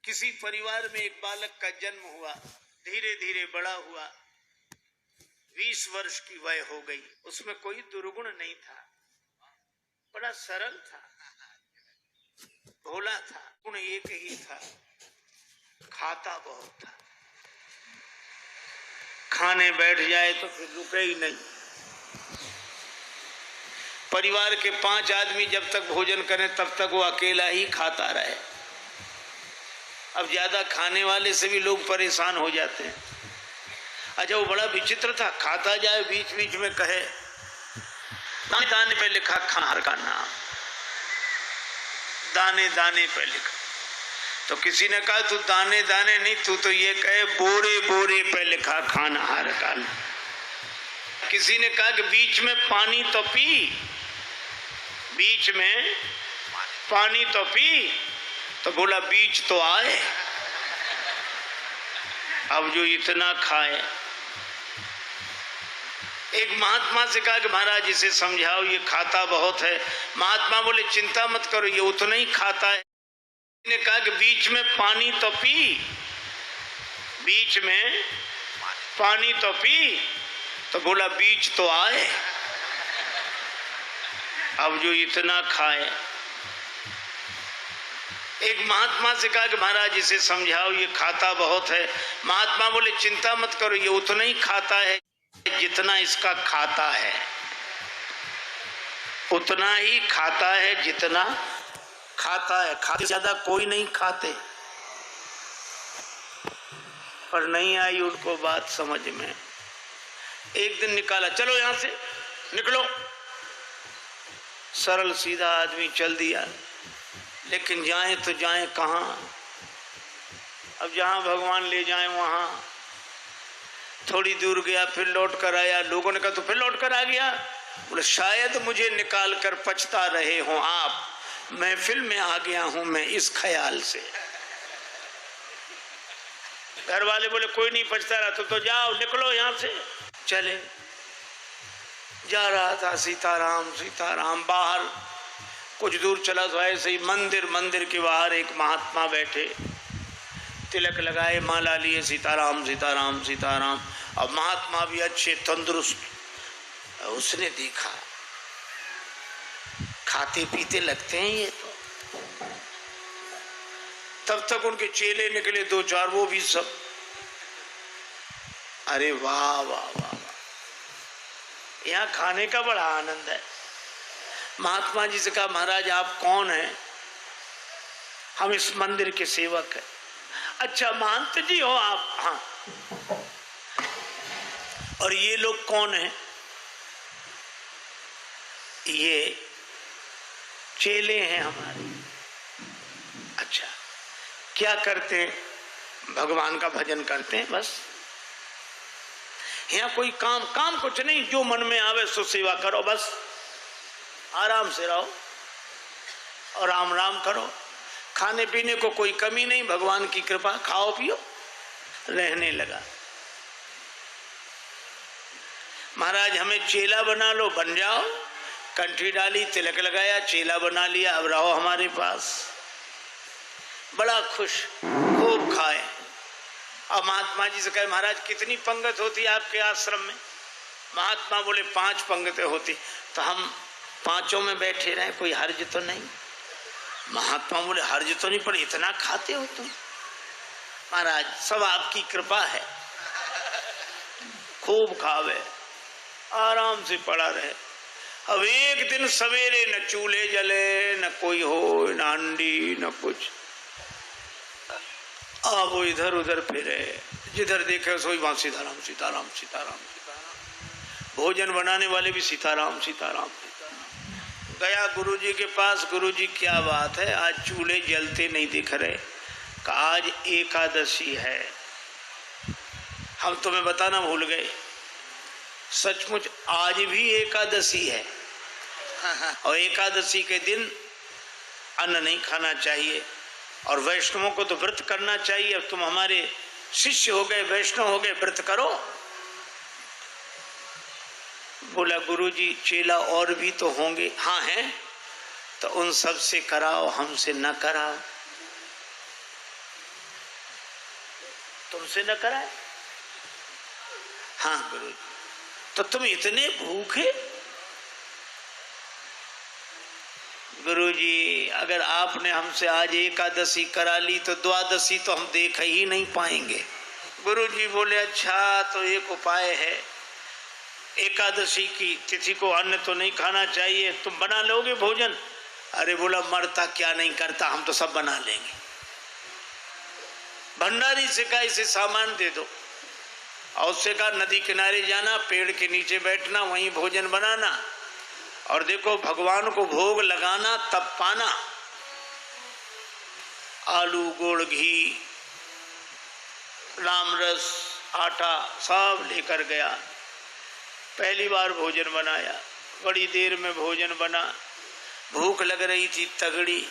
किसी परिवार में एक बालक का जन्म हुआ, धीरे धीरे बड़ा हुआ, 20 वर्ष की वय हो गई। उसमें कोई दुर्गुण नहीं था, बड़ा सरल था, भोला था। गुण एक ही था, खाता बहुत था। खाने बैठ जाए तो फिर रुके ही नहीं। परिवार के 5 आदमी जब तक भोजन करें तब तक वो अकेला ही खाता रहे। अब ज्यादा खाने वाले से भी लोग परेशान हो जाते हैं। अच्छा, वो बड़ा विचित्र था, खाता जाए बीच बीच में कहे, दाने दाने पे लिखा खानाहार का नाम, दाने दाने पे लिखा। तो किसी ने कहा तू दाने दाने नहीं, तू तो ये कहे बोरे बोरे पे लिखा खानाहार का नाम। किसी ने कहा कि बीच में पानी तो पी, बीच में पानी तो पी, तो बोला बीच तो आए। अब जो इतना खाए। एक महात्मा से कहा कि महाराज इसे समझाओ, ये खाता बहुत है। महात्मा बोले चिंता मत करो, ये उतना ही खाता है। ने कहा कि बीच में पानी तो पी, बीच में पानी तो पी, तो बोला बीच तो आए। अब जो इतना खाए। एक महात्मा से कहा कि महाराज इसे समझाओ, ये खाता बहुत है। महात्मा बोले चिंता मत करो, ये उतना ही खाता है जितना इसका खाता है, उतना ही खाता है जितना खाता है। खाते ज्यादा कोई नहीं खाते। पर नहीं आई उनको बात समझ में। एक दिन निकाला, चलो यहां से निकलो। सरल सीधा आदमी चल दिया, लेकिन जाए तो जाए कहां? अब जहां भगवान ले जाए वहां। थोड़ी दूर गया, फिर लौट कर आया। लोगों ने कहा तो फिर लौट कर आ गया। बोले शायद मुझे निकाल कर पछता रहे हो आप, महफिल में आ गया हूं मैं इस ख्याल से। घर वाले बोले कोई नहीं पछता रहा, तो जाओ निकलो यहां से। चले, जा रहा था सीताराम सीताराम। बाहर कुछ दूर चला तो ऐसे ही मंदिर के बाहर एक महात्मा बैठे, तिलक लगाए, माला लिए, सीताराम सीताराम सीताराम। अब महात्मा भी अच्छे तंदुरुस्त। उसने देखा खाते पीते लगते हैं ये तो। तब तक उनके चेले निकले 2-4, वो भी सब। अरे वाह वाह वाह वाह, यहाँ खाने का बड़ा आनंद है। महात्मा जी से कहा महाराज आप कौन हैं? हम इस मंदिर के सेवक हैं। अच्छा महंत जी हो आप? हाँ। और ये लोग कौन हैं? ये चेले हैं हमारे। अच्छा, क्या करते हैं? भगवान का भजन करते हैं बस। यहाँ कोई काम कुछ नहीं, जो मन में आवे सो सेवा करो बस। आराम से रहो और राम राम करो। खाने पीने को कोई कमी नहीं, भगवान की कृपा, खाओ पियो। रहने लगा। महाराज हमें चेला बना लो, बन जाओ। कंठी डाली, तिलक लगाया, चेला बना लिया, अब रहो हमारे पास। बड़ा खुश, खूब खाए। अब महात्मा जी से कहे महाराज कितनी पंगत होती है आपके आश्रम में? महात्मा बोले 5 पंगतें होती। तो हम 5 में बैठे रहे, कोई हर्ज तो नहीं? महात्मा बोले हर्ज तो नहीं, पर इतना खाते हो तुम? महाराज सब आपकी कृपा है। खूब खावे, आराम से पड़ा रहे। अब एक दिन सवेरे न चूल्हे जले, न कोई हो, न अंडी, न कुछ। अब वो इधर उधर फिरे, जिधर देखे सोई वहां सीताराम सीताराम सीताराम सीताराम। भोजन बनाने वाले भी सीताराम सीताराम सीताराम। गया गुरुजी के पास, गुरुजी क्या बात है, आज चूल्हे जलते नहीं दिख रहे? आज एकादशी है। हम तुम्हें बताना भूल गए, सचमुच आज भी एकादशी है। और एकादशी के दिन अन्न नहीं खाना चाहिए, और वैष्णवों को तो व्रत करना चाहिए। अब तुम हमारे शिष्य हो गए, वैष्णव हो गए, व्रत करो। बोला गुरुजी चेला और भी तो होंगे? हाँ हैं। तो उन सब से कराओ, हमसे न कराओ। तुमसे न कराए? हाँ गुरु जी। तो तुम इतने भूखे? गुरु जी अगर आपने हमसे आज एकादशी करा ली तो द्वादशी तो हम देख ही नहीं पाएंगे। गुरु जी बोले अच्छा तो एक उपाय है, एकादशी की तिथि को अन्न तो नहीं खाना चाहिए, तुम बना लोगे भोजन? अरे बोला मरता क्या नहीं करता, हम तो सब बना लेंगे। भंडारी से कहा इसे सामान दे दो, और उससे कहा नदी किनारे जाना, पेड़ के नीचे बैठना, वहीं भोजन बनाना, और देखो भगवान को भोग लगाना तब पाना। आलू गुड़ घी राम रस आटा सब लेकर गया। पहली बार भोजन बनाया, बड़ी देर में भोजन बना, भूख लग रही थी तगड़ी।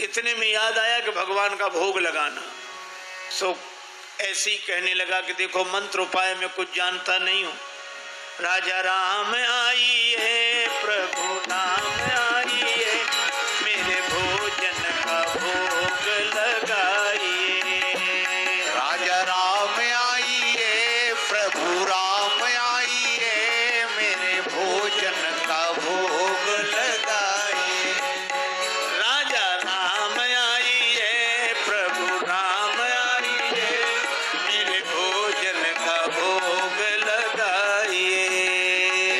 इतने में याद आया कि भगवान का भोग लगाना। सो ऐसे ही कहने लगा कि देखो मंत्र उपाय में कुछ जानता नहीं हूँ। राजा राम आइए प्रभु नाम आइए, मेरे भोजन का भोग लगाइए। राजा राम आइए प्रभु राम आइए, मेरे भोजन का भोग लगाइए। राजा राम आइए प्रभु राम आइए, मेरे भोजन का भोग लगाइए।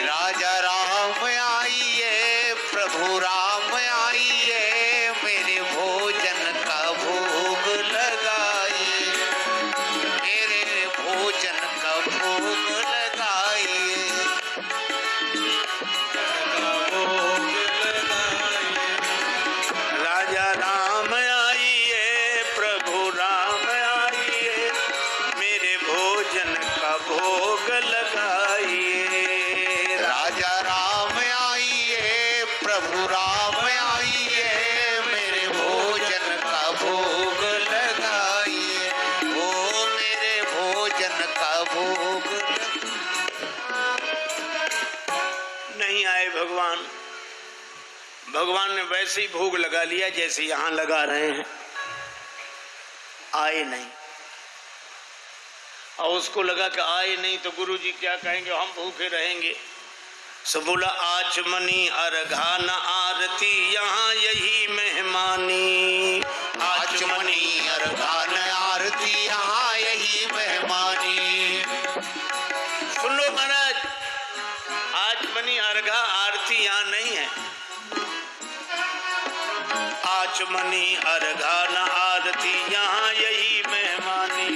राजा राम आइए प्रभु राम आइए, मेरे भोजन का भोग लगाइए। मेरे भोजन का भोग लगाइए। राजा राम आइए प्रभु राम आइए, मेरे भोजन का भोग लगाइए। राजा राम आइए प्रभु राम आइए, मेरे भोजन का भोग लगाइए। ओ मेरे भोजन का भोग नहीं आए भगवान। भगवान ने वैसे ही भोग लगा लिया जैसे यहाँ लगा रहे हैं, आए नहीं। और उसको लगा कि आए नहीं तो गुरु जी क्या कहेंगे, हम भूखे रहेंगे। सो बोला आचमनी अर्घान आरती यहाँ यही मेहमानी। आचमनी अर्घान आरती यहाँ यही मेहमानी। सुन लो महाराज, आचमनी अर्घा आरती यहाँ नहीं है। आचमनी अर्घान आरती यहाँ यही मेहमानी।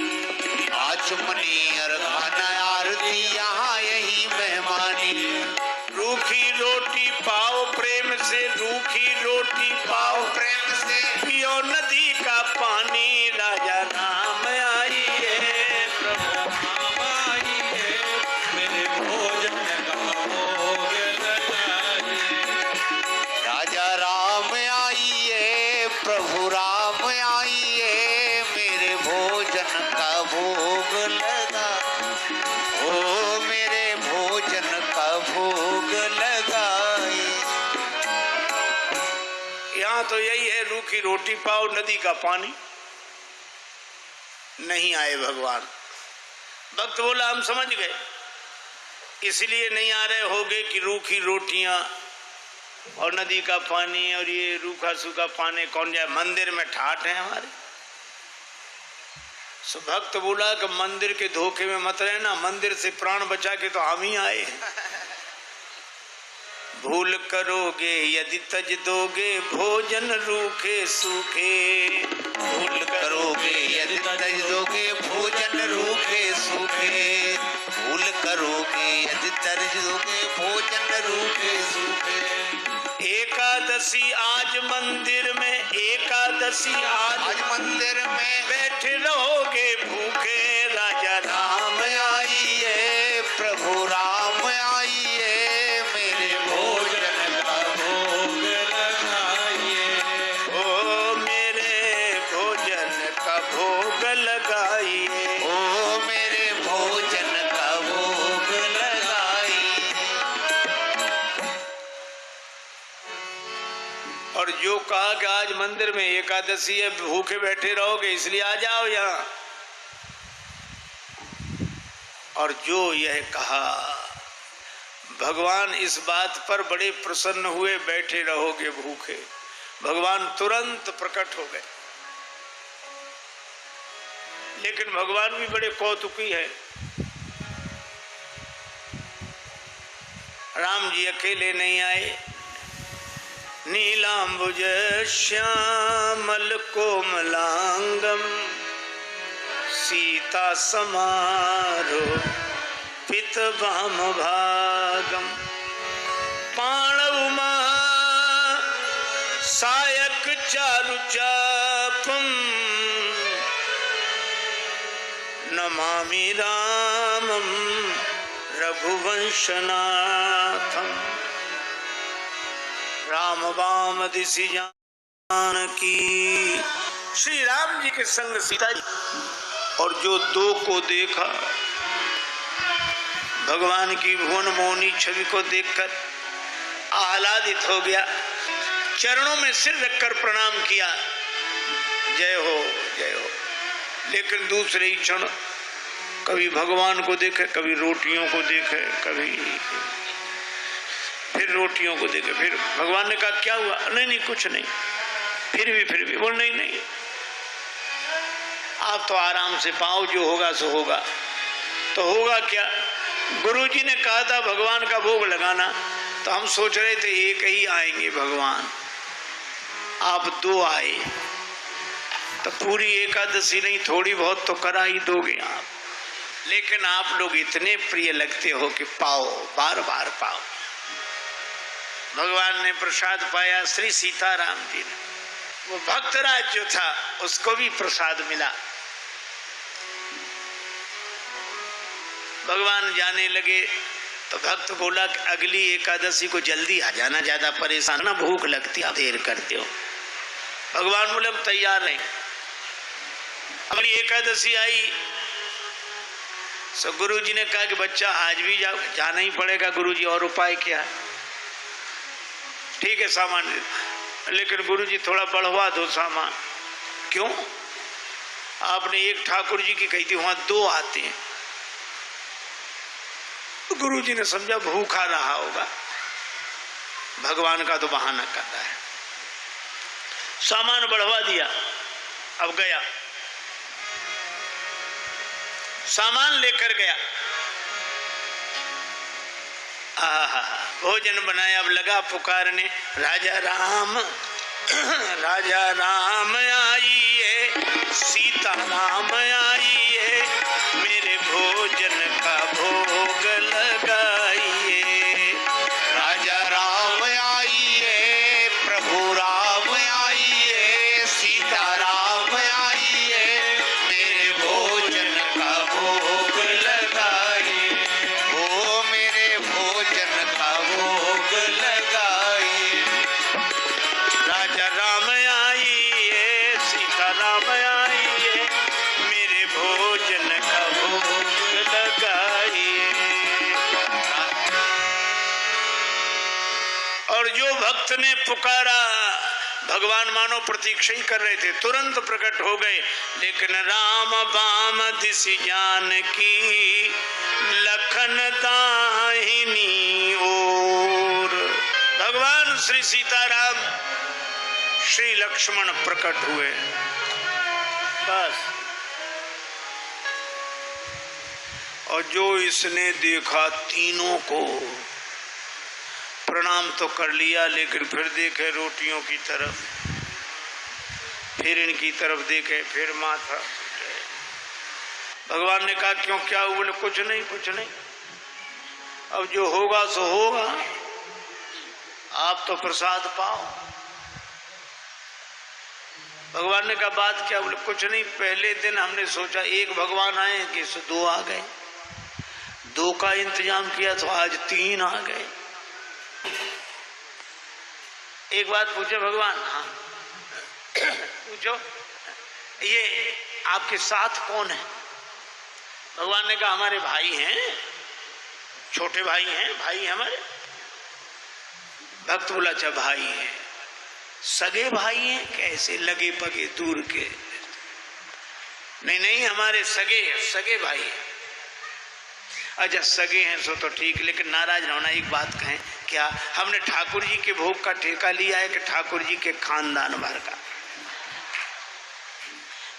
आचमनी अर्घान आरती यहाँ यही मेहमानी। रूखी रोटी पाओ प्रेम से, रूखी रोटी पाओ प्रेम से पियो नदी का पानी। राजा राम आइए प्रभु राम आइए, मेरे भोजन का भोग लगाइए। राजा राम आइए प्रभु राम आइए, मेरे भोजन का भोग लगा। ओ मेरे भोजन का भोग लगाए। यहाँ तो यही है, रूखी रोटी पाओ नदी का पानी। नहीं आए भगवान। भक्त बोला हम समझ गए, इसलिए नहीं आ रहे होगे कि रूखी रोटियां और नदी का पानी और ये रूखा सूखा पानी कौन जाए, मंदिर में ठाठ है हमारे। सो भक्त बोला कि मंदिर के धोखे में मत रहना, मंदिर से प्राण बचा के तो हम ही आए हैं। भूल करोगे यदि तज दोगे भोजन रूखे सूखे। भूल करोगे यदि तज दोगे भोजन रूखे सूखे। भूल करोगे यदि तज दोगे भोजन रूखे सूखे। एकादशी आज मंदिर में, एकादशी आज मंदिर में बैठे रहोगे भूखे। राजा राम आइए प्रभु राम आइए, मेरे भोजन का भोग लगाइए। ओ मेरे भोजन का भोग लगाइए। ओ मेरे भोजन का भोग लगाइए। और जो कहा कि आज मंदिर में एकादशी है भूखे बैठे रहोगे इसलिए आ जाओ यहाँ, और जो यह कहा, भगवान इस बात पर बड़े प्रसन्न हुए, बैठे रहोगे भूखे। भगवान तुरंत प्रकट हो गए। लेकिन भगवान भी बड़े कौतुकी है। राम जी अकेले नहीं आए। नीलांबुज श्यामल कोमलांगम सीता समारो पित वाम भागम पाणव सायक चारु चापम नमामि रामम रघुवंशनाथम। राम वाम दिशि जानकी। श्री राम जी के संग सीता जी, और जो दो को देखा, भगवान की भुवन मोहनी छवि को देखकर आह्लादित हो गया, चरणों में सिर रखकर प्रणाम किया, जय हो जय हो। लेकिन दूसरे ही क्षण कभी भगवान को देखे, कभी रोटियों को देखे, कभी फिर रोटियों को देखे। फिर भगवान ने कहा क्या हुआ? नहीं नहीं कुछ नहीं। फिर भी बोल नहीं नहीं, आप तो आराम से पाओ, जो होगा सो होगा। तो होगा क्या? गुरुजी ने कहा था भगवान का भोग लगाना, तो हम सोच रहे थे एक ही आएंगे भगवान, आप दो आए, तो पूरी एकादशी नहीं थोड़ी बहुत तो करा ही दोगे आप। लेकिन आप लोग इतने प्रिय लगते हो कि पाओ, बार बार पाओ। भगवान ने प्रसाद पाया, श्री सीताराम जी ने। वो भक्तराज जो था उसको भी प्रसाद मिला। भगवान जाने लगे तो भक्त बोला कि अगली एकादशी को जल्दी आ जाना, ज्यादा परेशान ना, भूख लगती है, देर करते हो। भगवान बोले हम तैयार हैं। अगली एकादशी आई, तो गुरुजी ने कहा कि बच्चा आज भी जाना ही पड़ेगा। गुरुजी और उपाय क्या? ठीक है सामान, लेकिन गुरुजी थोड़ा बढ़वा दो सामान। क्यों? आपने एक ठाकुर जी की कही थी, वहां दो आते हैं। गुरुजी ने समझा भूखा रहा होगा, भगवान का तो बहाना करता है। सामान बढ़वा दिया। अब गया, सामान लेकर गया, भोजन बनाया। अब लगा पुकारने, राजा राम राजा राम आइए, सीता राम आइए, मेरे भोजन का भोग लगाइए। राजा राम आइए, प्रभु राम आइए, सीता राम आइए, मेरे भोजन का भोग लगाइए। ओ मेरे भोजन का भोग लगाइए। राजा राम आइए, सीता राम आइए, मेरे भोजन का भोग लगाइए। और जो भक्त ने पुकारा, भगवान मानो प्रतीक्षा ही कर रहे थे, तुरंत प्रकट हो गए। लेकिन राम बाम दिशि जानकी, लखन दाहिनी ओर। भगवान श्री सीताराम, श्री लक्ष्मण प्रकट हुए। बस। और जो इसने देखा, तीनों को प्रणाम तो कर लिया, लेकिन फिर देखे रोटियों की तरफ, फिर इनकी तरफ देखे, फिर माथा। भगवान ने कहा क्यों, क्या हुआ? बोले कुछ नहीं कुछ नहीं, अब जो होगा सो होगा, आप तो प्रसाद पाओ। भगवान ने कहा बात क्या? बोले कुछ नहीं, पहले दिन हमने सोचा एक भगवान आए कि सो दो आ गए, दो का इंतजाम किया तो आज तीन आ गए। एक बात पूछे भगवान? हाँ पूछो, ये आपके साथ कौन है? भगवान ने कहा हमारे भाई हैं, छोटे भाई हैं, भाई हमारे। भक्त बोला अच्छा भाई हैं, सगे भाई हैं? कैसे लगे पगे दूर के? नहीं नहीं, हमारे सगे भाई हैं। अच्छा सगे हैं सो तो ठीक, लेकिन नाराज न होना। एक बात कहें, क्या हमने ठाकुर जी के भोग का ठेका लिया है कि ठाकुर जी के खानदान भर का?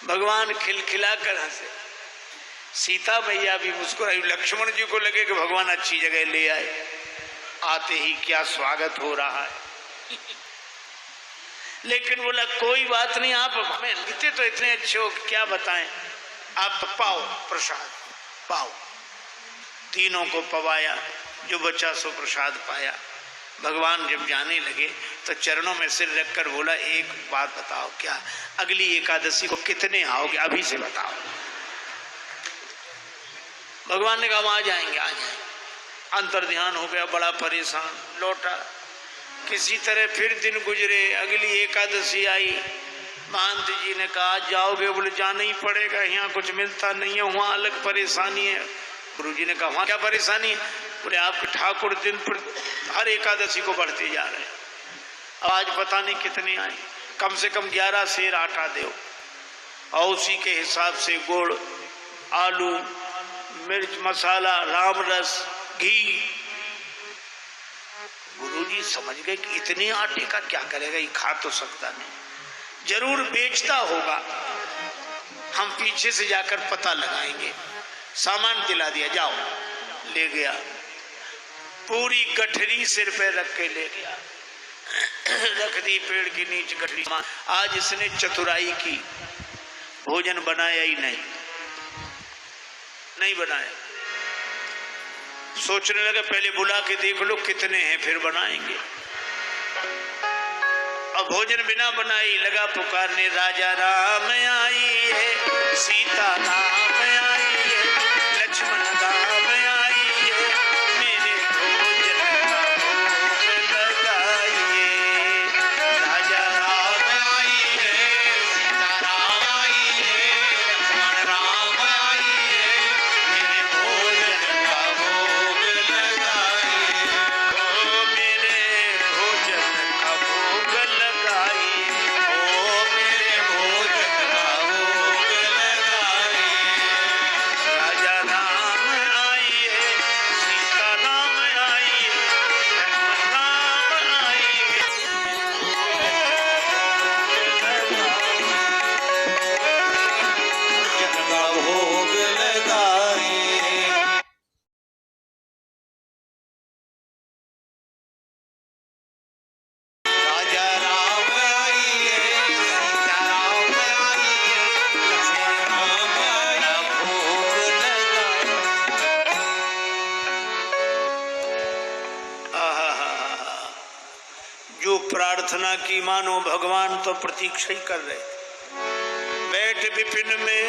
भगवान खिलखिला कर हंसे, सीता मैया भी मुस्कुराई, लक्ष्मण जी को लगे कि भगवान अच्छी जगह ले आए, आते ही क्या स्वागत हो रहा है। लेकिन बोला कोई बात नहीं, आप हमें लिखते तो इतने अच्छे हो, क्या बताएं, आप पाओ प्रसाद पाओ। तीनों को पवाया, जो बचा सो प्रसाद पाया। भगवान जब जाने लगे तो चरणों में सिर रखकर बोला, एक बात बताओ, क्या अगली एकादशी को कितने आओगे, अभी से बताओ। भगवान ने कहा, वहां जाएंगे, आ जाएंगे। अंतर ध्यान हो गया, बड़ा परेशान, लौटा। किसी तरह फिर दिन गुजरे, अगली एकादशी आई। महंत जी ने कहा, जाओगे? बोले जाना ही पड़ेगा, यहाँ कुछ मिलता नहीं है, वहाँ अलग परेशानी है। गुरु जी ने कहा, वहाँ क्या परेशानी है? बोले आपके ठाकुर दिन पर हर एकादशी को बढ़ते जा रहे हैं, अब आज पता नहीं कितने आए, कम से कम 11 सेर आटा दो, और उसी के हिसाब से गुड़, आलू, मिर्च मसाला, राम रस, घी। गुरुजी समझ गए कि इतने आटे का क्या करेगा, ये खा तो सकता नहीं, जरूर बेचता होगा, हम पीछे से जाकर पता लगाएंगे। सामान दिला दिया, जाओ। ले गया, पूरी गठरी सिर पे रख के ले गया, रख दी पेड़ के नीचे गठरी। आज इसने चतुराई की, भोजन बनाया ही नहीं बनाया। सोचने लगा पहले बुला के देख लो कितने हैं, फिर बनाएंगे। अब भोजन बिना बनाई लगा पुकारने, राजा राम आइए, सीता राम आइए, लक्ष्मण राम आइए, मेरे भोजन का भोग लगाइए। राजा राम आइए, सीता राम आइए, लक्ष्मण राम आइए, मेरे भोजन का भोग लगाइए। ओ मेरे भोजन का भोग लगाइए, ओ मेरे भोजन का भोग लगाइए। राजा राम आइए, सीता राम आइए, लक्ष्मण राम आइए, भोजन का भोग लगाइए। राजा राम आइए, सीता राम आइए, लक्ष्मण राम आइए, भोग लगाइए। आहा, जो प्रार्थना की मानो भगवान तो प्रतीक्षा ही कर रहे। बैठ विपिन में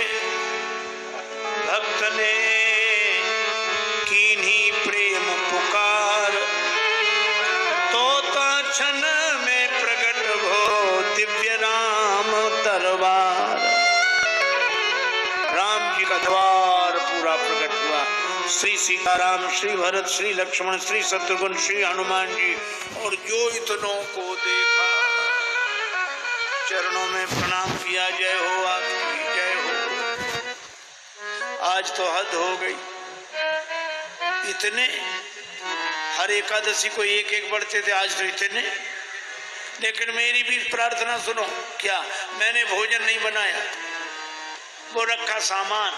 भक्त ने कीन्ही प्रेम पुकार, तोता क्षण में प्रकट हो दिव्य राम दरबार। राम जी का द्वार पूरा प्रकट हुआ। श्री सीताराम, श्री भरत, श्री लक्ष्मण, श्री शत्रुघ्न, श्री हनुमान जी, और जो इतनों को देखा चरणों में प्रणाम किया। जय हो आपकी, जय हो। आज तो हद हो गई, इतने हर एकादशी को एक एक बढ़ते थे, आज तो इतने। लेकिन मेरी भी प्रार्थना सुनो, क्या मैंने भोजन नहीं बनाया, वो रखा सामान,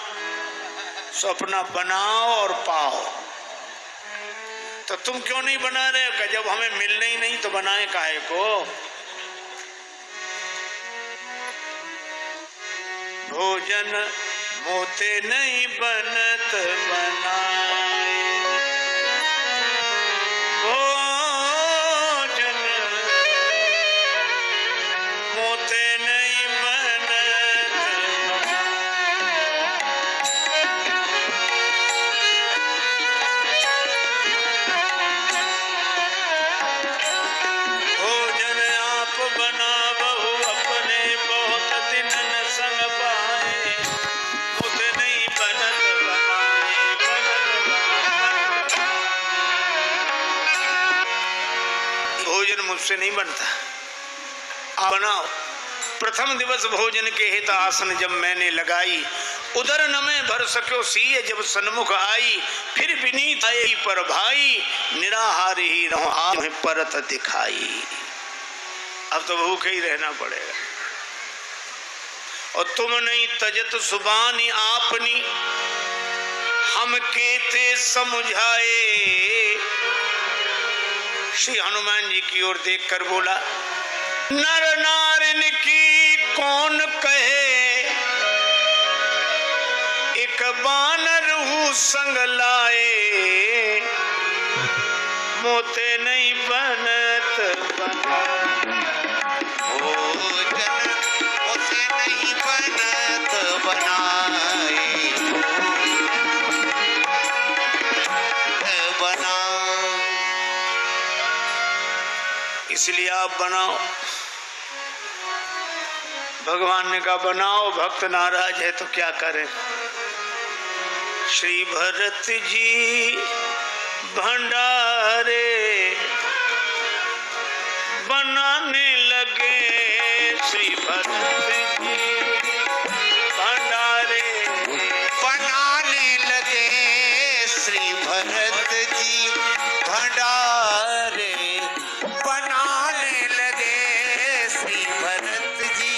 सो अपना बनाओ और पाओ। तो तुम क्यों नहीं बना रहे हो? जब हमें मिलने ही नहीं तो बनाए काहे को? भोजन मोते नहीं बनत बनाए, भोजन मोते नहीं बनत भोजन आप बनावहु अपने, बहुत दिन न संग पाए, मुझे नहीं बनत बनाए, बनत बनाए। भोजन मुझसे नहीं बनता, आप बनाओ। प्रथम दिवस भोजन के हित आसन जब मैंने लगाई उधर न में भर सको सीय जब सन्मुख आई, फिर विनीत आए पर भाई, निराहार ही रहो आप परत दिखाई। अब तो भूखे ही रहना पड़ेगा। और तुम नहीं तजत सुबानी आपनी, हम केते समझाए। श्री हनुमान जी की ओर देखकर बोला, नर नारिन की कौन कहे, एक बानर हूँ संग लाए, मोते नहीं बनत बना। भोजन उसे नहीं बनत बनाए, बना। इसलिए आप बनाओ। भगवान ने कहा बनाओ, भक्त नाराज है तो क्या करें। श्री भरत जी भंडारे बनाने लगे, श्री भरत जी भंडारे बनाने लगे, श्री भरत जी भंडारे बनाने लगे, श्री भरत जी।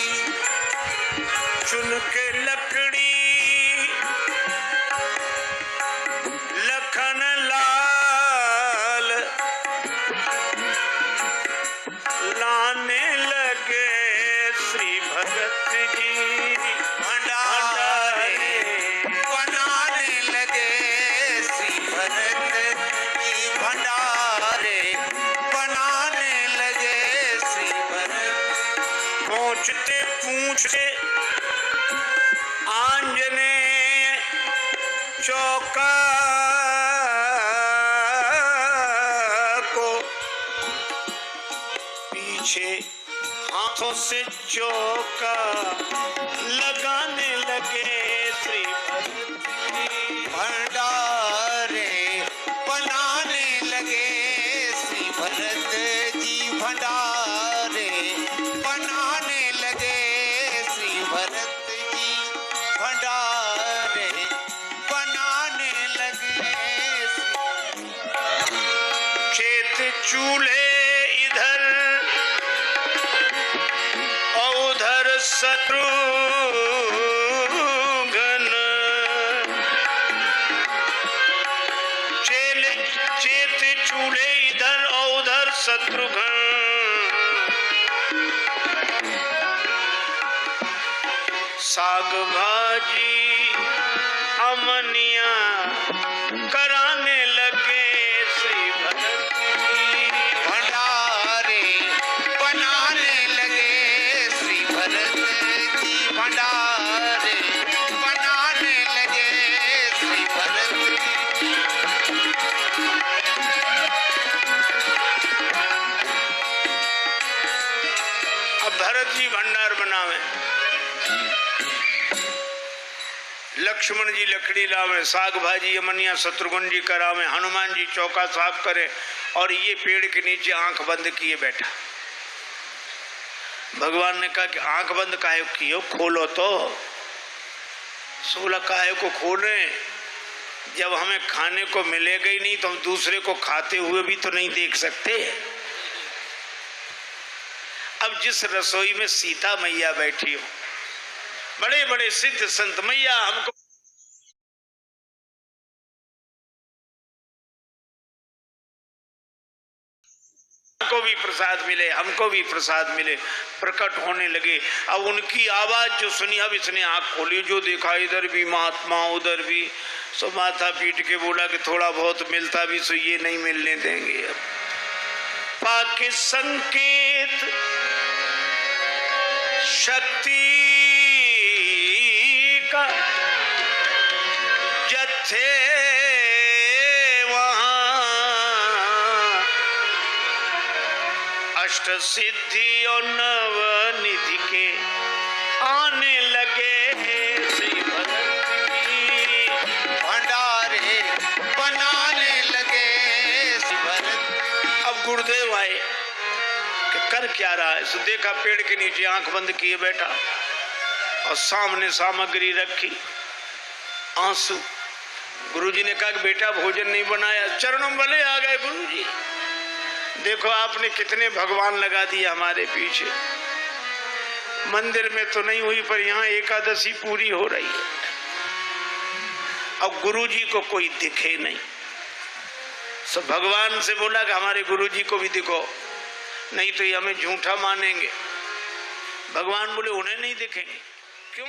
चुन के लकड़ी लखन लाल लाने लगे, श्री भरत जी भंडारे बनाने लगे, श्री भरत जी भंडारे बनाने लगे, श्री भरत। पहुँचते पूछते आंजनेय चौका को, पीछे हाथों से चौका लगाने लगे, श्री भरत जी भंडारे बनाने लगे, श्री भरत जी भंडारे बनाने लगे, श्री भरत जी भंडारे बनाने लगे। चेत चूल्हे इधर और उधर शत्रुघ्न, चेत चूल्हे इधर और उधर शत्रुघ्न। साग भाजी अमनिया कराने लगे, श्री भरत जी भंडारे बनाने लगे, श्री भरत जी भंडारे बनाने लगे, श्री भरत जी। अब भरत जी भंडार बनावे, लक्ष्मण जी लकड़ी लावे, साग भाजी अमनिया शत्रुघ्न जी करावे, हनुमान जी चौका साफ करे, और ये पेड़ के नीचे आंख बंद किए बैठा। भगवान ने कहा कि आंख बंद काहे कियो, खोलो तो। सोला काहे को खोले, जब हमें खाने को मिलेगा ही नहीं तो हम दूसरे को खाते हुए भी तो नहीं देख सकते। अब जिस रसोई में सीता मैया बैठी हो, बड़े बड़े सिद्ध संत, मैया हमको भी प्रसाद मिले, हमको भी प्रसाद मिले, प्रकट होने लगे। अब उनकी आवाज जो सुनी, अब इसने आंख खोली, जो देखा इधर भी महात्मा उधर भी, सो माथा पीट के बोला कि थोड़ा बहुत मिलता भी सो ये नहीं मिलने देंगे। अब पाके संकेत शक्ति का जत्थे अष्ट सिद्धि और नव निधि के आने लगे, श्री भरत जी भंडारे बनाने लगे, श्री भरत। अब गुरुदेव आए कि कर क्या रहा है। सो देखा पेड़ के नीचे आंख बंद किए बैठा और सामने सामग्री रखी, आंसू। गुरुजी ने कहा कि बेटा भोजन नहीं बनाया। चरणों में भले आ गए गुरुजी, देखो आपने कितने भगवान लगा दिए हमारे पीछे। मंदिर में तो नहीं हुई पर यहाँ एकादशी पूरी हो रही है। अब गुरुजी को कोई दिखे नहीं, सब भगवान से बोला कि हमारे गुरुजी को भी दिखो, नहीं तो ये हमें झूठा मानेंगे। भगवान बोले उन्हें नहीं दिखेंगे। क्यों?